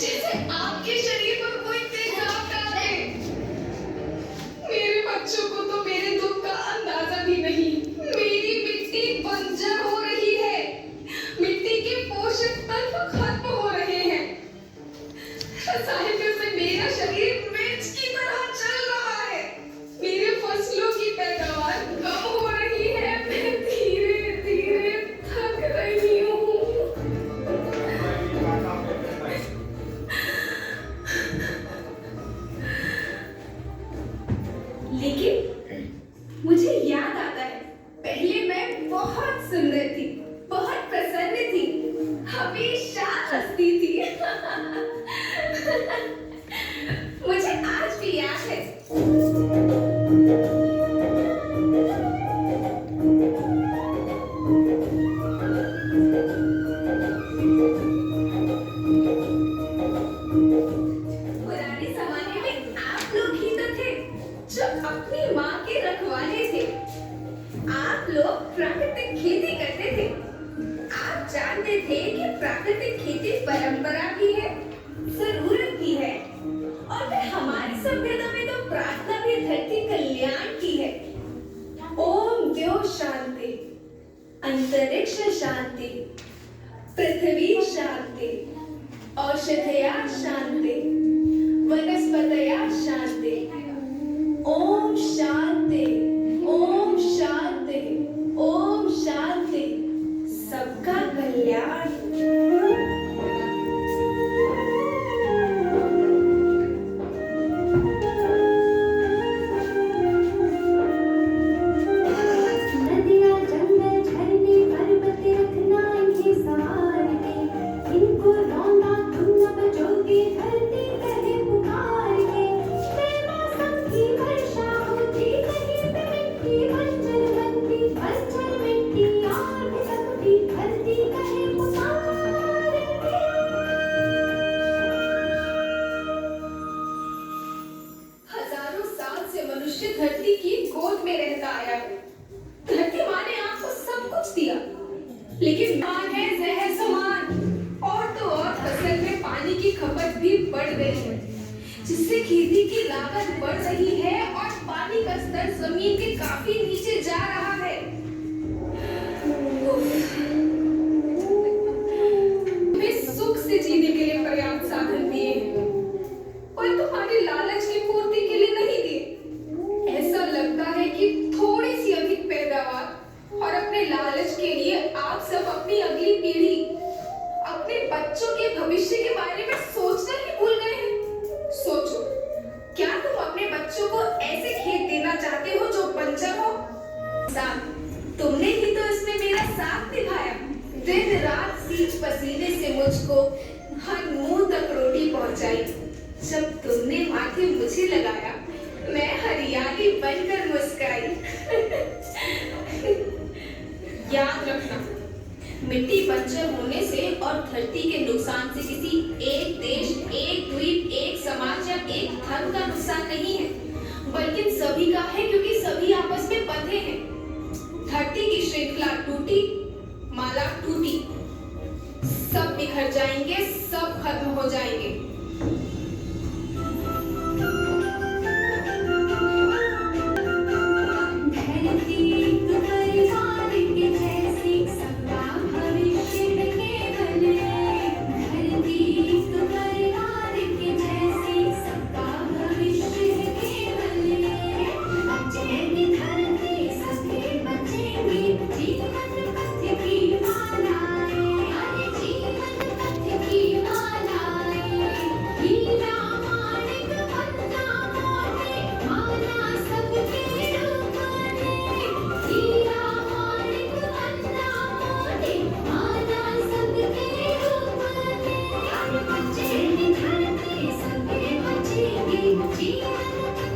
जैसे आपके शरीर पर कोई तेजाब डाल दे। मेरे बच्चों को तो मेरे दुख का अंदाजा भी नहीं। मेरी मिट्टी बंजर हो रही है, मिट्टी के पोषक तत्व खत्म हो रहे हैं, रसायनों से मेरा शरीर मिर्च की तरह चल रहा है, मेरे फसलों की पैदावार कम हो रही है, मैं धीरे धीरे थक रही हूँ। लेकिन मुझे याद आता है, पहले मैं बहुत सुंदर थी, बहुत प्रसन्न थी, हमेशा हंसती थी। मुझे आज भी याद है। पुराने जमाने में आप लोग ही तो थे जो अपनी माँ के रखवाले थे। आप लोग प्राकृतिक खेती करते थे। आप जानते थे कि प्राकृतिक खेती परंपरा भी है, जरूरत भी है, और फिर हमारी सभ्यता में तो प्रार्थना भी धरती कल्याण की है। ओम द्यो शांति, अंतरिक्ष शांति, पृथ्वी शांति, औषधया शांति, वनस्पतया शांति। ओम शांति, ओम शांति, ओम शांति, सबका कल्याण। नदियाँ जंगल झरने पर्वत रखना इन्हें संभाल के, इनको रौंदा तुम न बचोगे धरती कहे पुकार के। बेमौसम की वर्षा होती कहीं पे मिट्टी बंजर बनती, बंजर मिट्टी और भी तपती धरती कहे पुकार के। हजारों साल से मनुष्य धरती की गोद में रहता आया है। धरती माँ ने आपको सब कुछ दिया, लेकिन मान है जहर समान। और तो और फसल में पानी की खपत भी बढ़ गई है, जिससे खेती की लागत बढ़ रही है और पानी का स्तर जमीन के काफी नीचे जा रहा है। हमें सुख से जीने के लिए पर्याप्त साधन दिए हैं, पर तुम्हारी लालच की पूर्ति के लिए नहीं दिए। ऐसा लगता है कि थोड़ी सी अधिक पैदावार और अपने लालच के लिए आप सब अपनी अगली पीढ़ी, अपने बच्चों के भविष्य के बारे में सोचना ही भूल गए हैं। सोचो, क्या तुम अपने बच्चों को ऐसे खेत देना चाहते हो जो बंजर हो? तुमने ही तो इसमें मेरा साथ निभाया। दिन रात सींच पसीने से मुझको हर मुंह तक रोटी पहुंचाई। जब तुमने माथे मुझे लगाया, मैं हरियाली बनकर मुस्कुराई। याद रखना, मिट्टी बंजर होने से और धरती के नुकसान से किसी एक देश, एक द्वीप, एक समाज या एक धर्म का नुकसान नहीं है, बल्कि सभी का है, क्योंकि सभी आपस में बंधे हैं। धरती की श्रृंखला टूटी, माला टूटी, सब बिखर जाएंगे, सब खत्म हो जाएंगे। धरती एक परिवार के जैसे सबका भविष्य है केवल एक। धरती एक परिवार के जैसे सबका भविष्य है केवल एक। बचेगी धरती सबके बचेंगे, जीवन पथ की मालाएं, अरे जीवन पथ की मालाएं। हीरा माणिक पन्ना मोती, माला सबके रूप में। हीरा माणिक पन्ना मोती, माला सबके रूप में। बचेगी धरती सबके बचेंगे, जीवन